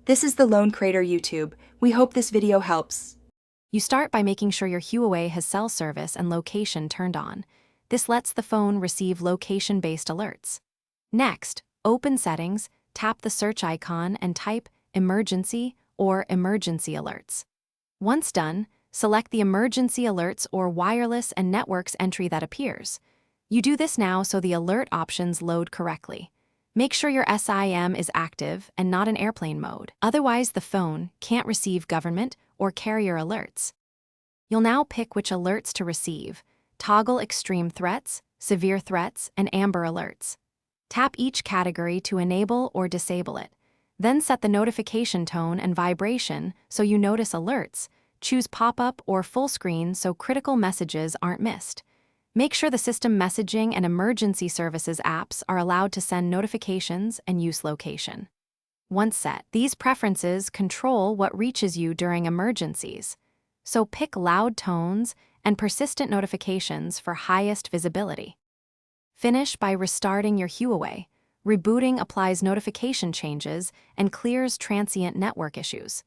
This is the Lone Crater YouTube. We hope this video helps. You start by making sure your Huawei has cell service and location turned on. This lets the phone receive location-based alerts. Next, open Settings, tap the search icon and type Emergency or Emergency Alerts. Once done, select the Emergency Alerts or Wireless and Networks entry that appears. You do this now so the alert options load correctly. Make sure your SIM is active and not in airplane mode, otherwise the phone can't receive government or carrier alerts. You'll now pick which alerts to receive. Toggle Extreme Threats, Severe Threats, and Amber Alerts. Tap each category to enable or disable it. Then set the notification tone and vibration so you notice alerts. Choose pop-up or full screen so critical messages aren't missed. Make sure the system messaging and emergency services apps are allowed to send notifications and use location. Once set, these preferences control what reaches you during emergencies. So pick loud tones and persistent notifications for highest visibility. Finish by restarting your Huawei. Rebooting applies notification changes and clears transient network issues.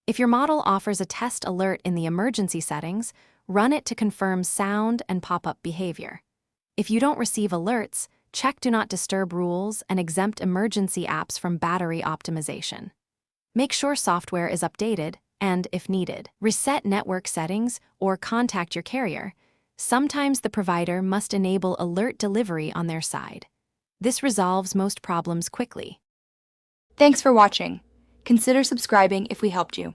If your model offers a test alert in the emergency settings, run it to confirm sound and pop-up behavior. If you don't receive alerts, check Do Not Disturb rules and exempt emergency apps from battery optimization. Make sure software is updated and, if needed, reset network settings or contact your carrier. Sometimes the provider must enable alert delivery on their side. This resolves most problems quickly. Thanks for watching. Consider subscribing if we helped you.